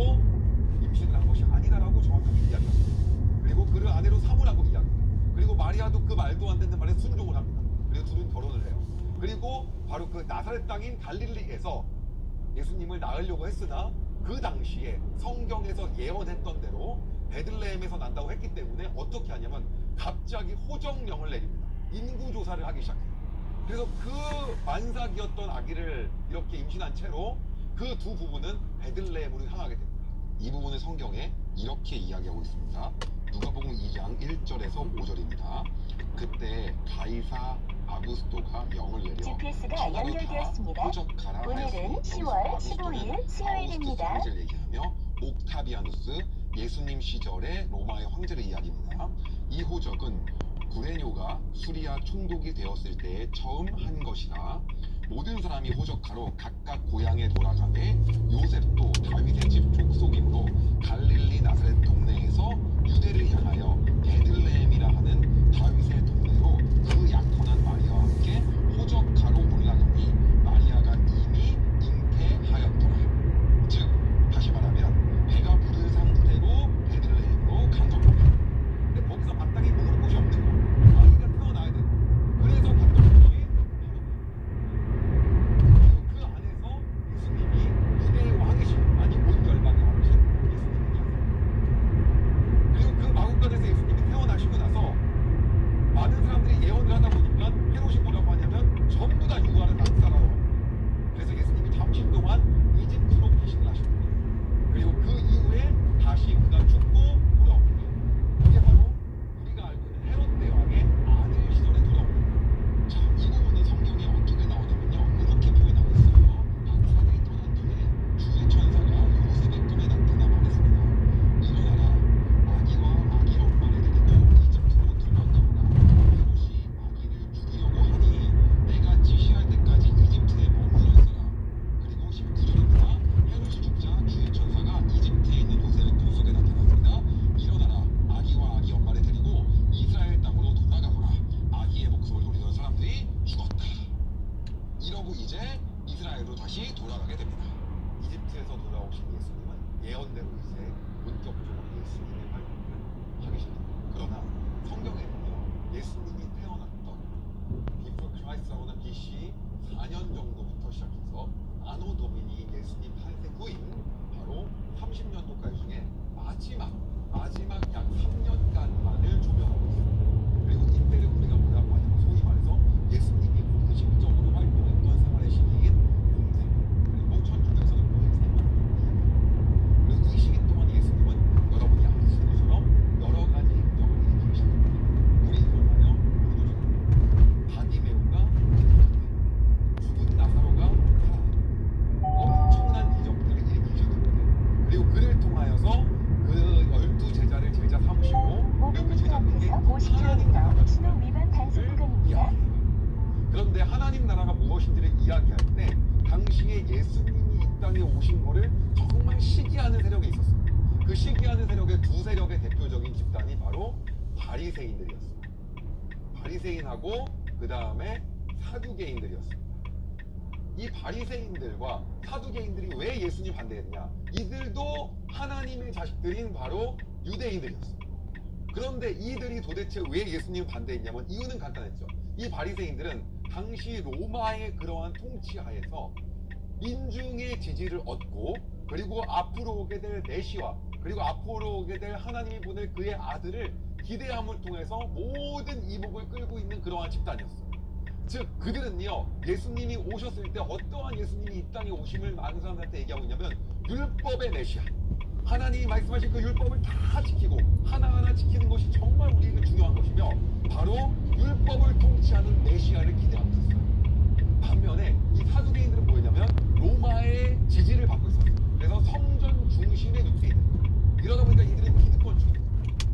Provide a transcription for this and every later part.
바로 임신을 한 것이 아니다라고 정확하게 이야기합니다. 그리고 그를 아내로 삼으라고 이야기합니다. 그리고 마리아도 그 말도 안 되는 말에 순종을 합니다. 그리고 둘은 결혼을 해요. 그리고 바로 그 나사렛 땅인 갈릴리에서 예수님을 낳으려고 했으나 그 당시에 성경에서 예언했던 대로 베들레헴에서 난다고 했기 때문에 어떻게 하냐면 갑자기 호정령을 내립니다. 인구조사를 하기 시작해요. 그래서 그 만삭이었던 아기를 이렇게 임신한 채로 그 두 부부는 베들레헴으로 향하게 됩니다. 이 부분을 성경에 이렇게 이야기하고 있습니다. 누가복음 2장 1절에서 5절입니다. 그때 가이사 아구스토가 영을 내려 GPS가 연결되었습니다. 오늘은 10월 15일 수요일입니다. 시리즈를 얘기하며 옥타비아누스 예수님 시절의 로마의 황제를 이야기합니다. 이 호적은 구레뇨가 수리아 총독이 되었을 때에 처음 한 것이라 모든 사람이 호적하러 각각 고향에 돌아가매 요셉도 다윗의 집 족속이므로 갈릴리 나사렛 동네에서 유대를 향하여 베들레헴이라 하는 다윗의 동네로 그 약혼한 마리아와 함께 호적하러 올라가니 마리아가 이미 잉태하였더라. 즉 다시 말하면 배가 부른 상태로 베들레헴으로 간 겁니다. 근데 거기서 마땅히 묵을 곳이 없는 거. 아기가 태어나야 돼. 그래서 갔던 곳이 그 안에서 예수님이 유대의 왕이신 아니 온 열방의 왕이신 예수님이 탄생. 그리고 그 마국간에서 예수님이 태어나시고 나서 많은 사람들이 예언을 하다 보니까 헤롯이 뭐라고 하냐면 전부 다 유아를 낙살하러 그래서 예수님이 잠시 동안 이집트로 피신을 하십니다. 그리고 그 이후에 다시 그가 죽고 돌아옵니다. 이게 바로 우리가 알고 있는 헤롯 대왕의 아들 시절에 돌아옵니다. 자, 이 부분은 성경에 어떻게 나오냐면요. 이렇게 표현하고 있어요. 박사들이 떠난 뒤에 주의 천사가 요셉의 꿈에 나타나 말했습니다. 일어나라, 아기와 아기 엄마를 데리고 이집트로 도망가보라. 헤롯이 아기를 죽이려고 하니 내가 지시할 때까지 이집트에 머물렀으라. 그리고 19절입니다. 헤롯이 죽자 주의 천사가 이집트에 있는 요셉의 꿈속에 나타났습니다. 일어나라, 아기와 아기 엄마를 데리고 이스라엘 땅으로 돌아가거라. 아기의 목숨을 노리던 사람들이 죽었다. 이러고 이제 이스라엘로 다시 돌아가게 됩니다. 이집트에서 돌아오신 예수님은 예언대로 이제 본격적으로 예수님의 활동을 하기 시작합니다. 그러나 성경에는요, 예수님이 태어났던 Before Christ라고 하는 BC 4년 정도부터 시작해서 아노 도미니 예수님 탄생 후인 바로 30년도까지 중에 마지막 약 3년간만을 조명하고 있습니다. 그리고 이때를 우리가 뭐라고 하냐면 소위 말해서 예수님이 공식적으로 활동했던 생활의 시기인 공생 그리고 천주교에서는 공생을 이야기합니다. 그리고 이 시기 동안 예수님은 여러분이 아시는 것처럼 여러 가지 행적을 일으키기 시작합니다. 우리 이걸하여 부르짖는 바디메오가 죽은 나사로가 엄청난 기적들을 일으키기 시작합니다. 그리고 그를 통하여서 그 12제자를 제자 삼으시고 그리고 그 제자들이 하나님 나라가 신호 위반 단속 구간입니다. 그런데 하나님 나라가 무엇인지를 이야기할 때 당시에 예수님이 이 땅에 오신 거를 정말 시기하는 세력이 있었어요. 그 시기하는 세력의 두 세력의 대표적인 집단이 바로 바리새인들이었습니다. 바리새인하고 그 다음에 사두개인들이었습니다. 이 바리새인들과 사두개인들이 왜 예수님 반대했냐? 이들도 하나님의 자식들인 바로 유대인들이었습니다. 그런데 이들이 도대체 왜 예수님 반대했냐면 이유는 간단했죠. 이 바리새인들은 당시 로마의 그러한 통치하에서 민중의 지지를 얻고 그리고 앞으로 오게 될 메시아 그리고 앞으로 오게 될 하나님이 보낼 그의 아들을 기대함을 통해서 모든 이목을 끌고 있는 그러한 집단이었어요. 즉 그들은요 예수님이 오셨을 때 어떠한 예수님이 이 땅에 오심을 많은 사람들한테 얘기하고 있냐면 율법의 메시아 하나님이 말씀하신 그 율법을 다 지키고 하나하나 지키는 것이 정말 우리에게 중요한 것이며 바로 율법을 통치하는 메시아를 기대하고 있었어요. 반면에 이 사두개인들은 뭐였냐면 로마의 지지를 받고 있었어요. 그래서 성전 중심의 누트이들 이러다 보니까 이들은 기득권주의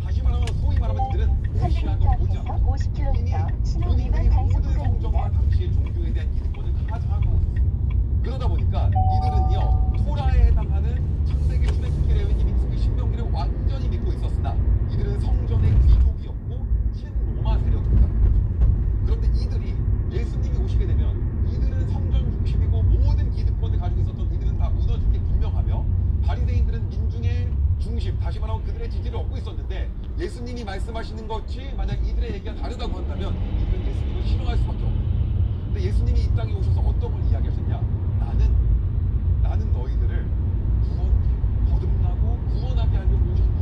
다시 말하면 소위 말하면 이들은 메시아가 오지 않았어요. 50km 신호 본인들이 위반 단속 모든 성전과 구간입니다. 당시의 종교에 대한 기득권을 다 장악하고 있었어요. 그러다 보니까 이들은요 토라에 해당하는 창세기, 출애굽기, 레위기, 민수기, 신명기를 완전히 믿고 있었으나 이들은 성전의 귀족이었고 친로마 세력이었다는 거죠. 그런데 이들이 예수님이 오시게 되면 이들은 성전 중심이고 모든 기득 말하면 그들의 지지를 얻고 있었는데 예수님이 말씀하시는 것이 만약 이들의 얘기가 다르다고 한다면 이들은 예수님을 싫어할 수밖에 없는 거예요. 근데 예수님이 이 땅에 오셔서 어떤 걸 이야기하셨냐? 나는 너희들을 거듭나고 구원하게 하려고 오셨다.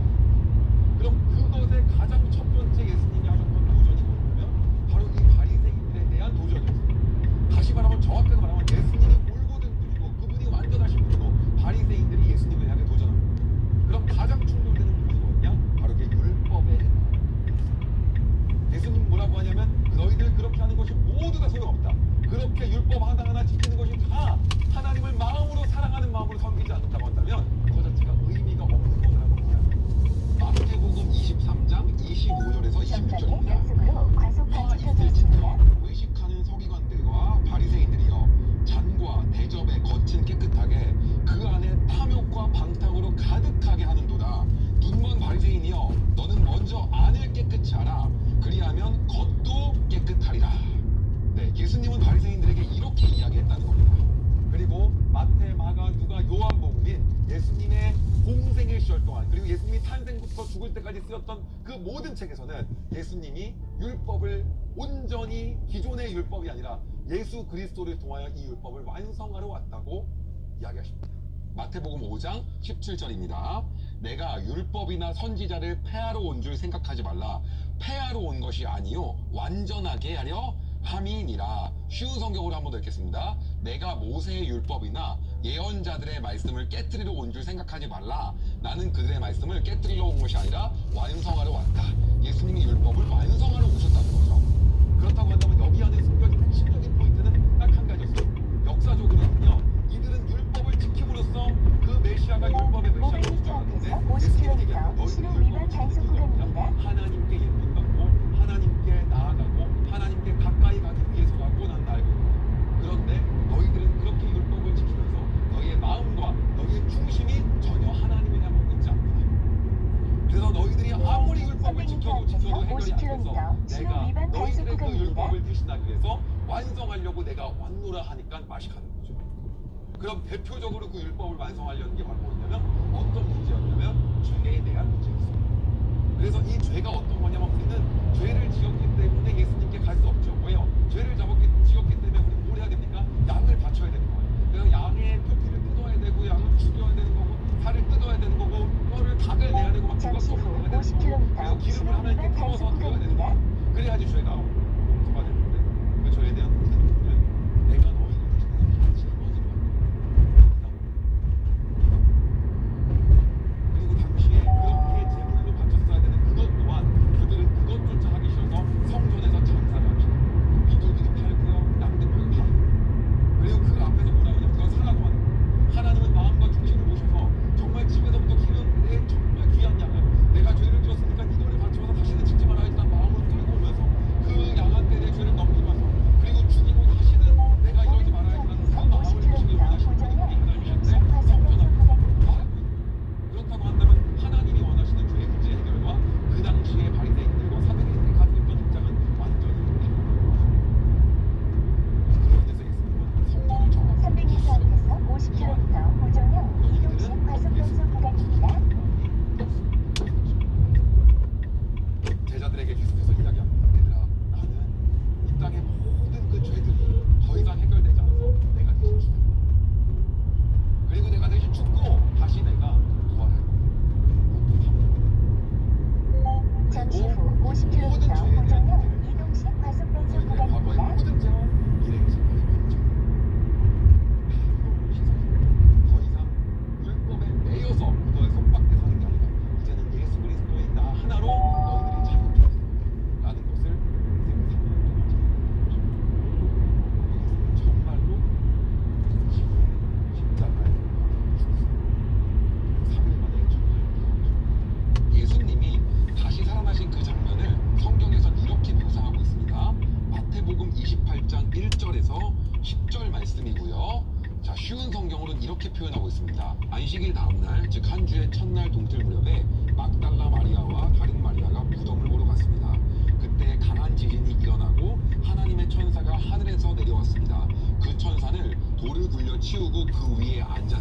그럼 그것의 가장 첫 번째 예수님이 하셨던 도전이 뭐냐면 바로 이 바리새인들에 대한 도전이었어요. 다시 말하면 정확하게 말하면 예수님이 올고든 분이고 그분이 완전하신 분이고 바리새인들이 예수님을 향해 도전합니다. 그럼 가장 충돌되는 부분이 뭐였냐? 바로 그게 율법에 해당합니다. 예수님 뭐라고 하냐면 너희들 그렇게 하는 것이 모두 다 소용없다. 그렇게 율법 하나하나 지키는 것이 다 하나님을 마음으로 사랑하는 마음으로 섬기지 않는다고 한다면 그 자체가 의미가 없는 거라고 이야기합니다. 마태복음 23장 25절에서 전방에 26절입니다. 단속으로 과속 화 방지턱이 이틀 있습니다. 지켜 의식하는 서기관들과 바리새인들이여 잔과 대접에 거친 깨끗하게 그 안에 탐욕과 방탕으로 가득하게 하는도다. 눈먼 바리새인이여 너는 먼저 안을 깨끗이 하라. 그리하면 겉도 깨끗하리라. 네, 예수님은 바리새인들에게 이렇게 이야기했다는 겁니다. 그리고 마태, 마가, 누가, 요한복음인 예수님의 공생의 시절 동안 그리고 예수님이 탄생부터 죽을 때까지 쓰였던 그 모든 책에서는 예수님이 율법을 온전히 기존의 율법이 아니라 예수 그리스도를 통하여 이 율법을 완성하러 왔다고 이야기하십니다. 마태복음 5장 17절입니다. 내가 율법이나 선지자를 폐하러 온 줄 생각하지 말라. 폐하러 온 것이 아니요 완전하게 하려 함이니라. 쉬운 성경으로 한번 더 읽겠습니다. 내가 모세의 율법이나 예언자들의 말씀을 깨뜨리러 온 줄 생각하지 말라. 나는 그들의 말씀을 깨뜨리러 온 것이 아니라 완성하러 왔다. 예수님이 율법을 완성하러 오셨다는 거죠. 그렇다고 한다면 여기 안에 숨겨진 핵심적인 포인트는 딱 한 가지였어요. 역사적으로는요, 이들은 율법을 지킴으로써 그 메시아가 율법의 메시아가 될 줄 알았는데 예수님이 얘기하는 너희들이 율법을 지키는 게 아니라 하나님께 예쁨 받고 하나님께 나아가고 하나님께 가까이 가기 위해서라고 난 알고 있다. 그런데 너희들은 그렇게 율법을 지키면서 너희의 마음과 너희의 중심이 전혀 하나님을 향하고 있지 않구나. 그래서 너희들이 아무리 율법을 지켜도 해결이 안 돼서 내가 너희들의 그 율법을 대신하기 위해서 완성하려고 내가 왔노라 하니까 맛이 가는 거죠. 그럼 대표적으로 그 율법을 완성하려는 게 바로 뭐냐면 어떤 문제였냐면 죄에 대한 문제였어요. 그래서 이 죄가 어떤 거냐면 우리는 죄를 지었기 때문에 예수님께 갈 수 없죠. 왜요? 죄를 지었기 때문에 우리 뭘 해야 됩니까? 양을 바쳐야 되는 거예요. 그래서 양의 표피를 뜯어야 되고 양을 죽여야 되는 거고 살을 뜯어야 되는 거고 뼈를 닭을 내야 되고 막 잠시 후 해야 되는 거고 50km 그래서 기름을 하나님께 태워서 드려야 되는 거예요. 그래야지 죄가 용서가 되는데 그 죄에 대한 모든 부분을 내가 너희를 대신해서 짊어지는 그리고 당시에 그렇게 제물로 바쳤어야 되는 그것 또한 그들은 그것조차 하기 싫어서 성전에서 장사를 합시다. 비둘기도 팔고요, 양도 팔고 다. 그리고 그 앞에서 뭐라고 하냐면 그건 사라고 하는 거예요. 하나님은 마음과 중심을 모셔서 정말 집에서부터 기른 내 정말 귀한 양을 내가 죄를 지었으니까 이거를 바치면서 다시는 짓지 말아야지라는 마음으로 끌고 오면서 그 양한테 내 죄를 넘기면서 그리고 죽이고 다시는 내가 이러지 말아야지라는 그 마음을 주시기 원하시는 분이 하나님이신데 성전 앞에서 그렇다고 한다면 하나님이 원하시는 죄의 문제 해결과 그 당시에 바리새인들과 사두개인들이 가지고 있던 입장은 완전히 다른 거예요. 그로 인해서 예수님은 성전을 정하고 300m 앞에서 50km 고정형 이동식 과속 단속 구간입니다. 제자들에게 계속해서 이야기합니다. 얘들아, 나는 이 땅의 모든 그 죄들이 더 이상 해결되지 않아서 내가 대신 죽을 거야. 그리고 내가 대신 죽고 다시 내가 부활할 거야. 그것도 다 잠시 후 50km 고정형 이동식 과속 단속 너희들의 과거의 구간입니다. 모든 죄와 미래의 죄까지 받죠. 더 이상 율법에 매여서 그거에 속박돼 사는 게 아니라 이제는 예수 그리스도의 나 하나로 너희들이 자유케 라는 것을 인생 3년 동안 자유케 정말로 십자가에 죽었습니다. 3일 만에 정말 예수님이 다시 살아나신 그 장면을 성경에선 이렇게 묘사하고 있습니다. 마태복음 28장 1절에서 10절 말씀이고요. 자, 쉬운 성경으로는 이렇게 표현하고 있습니다. 안식일 다음날, 즉 한 주의 첫날 동틀 무렵에 막달라 마리아와 다른 마리아가 무덤을 보러 갔습니다. 그때 강한 지진이 일어나고 하나님의 천사가 하늘에서 내려왔습니다. 그 천사는 돌을 굴려 치우고 그 위에 앉아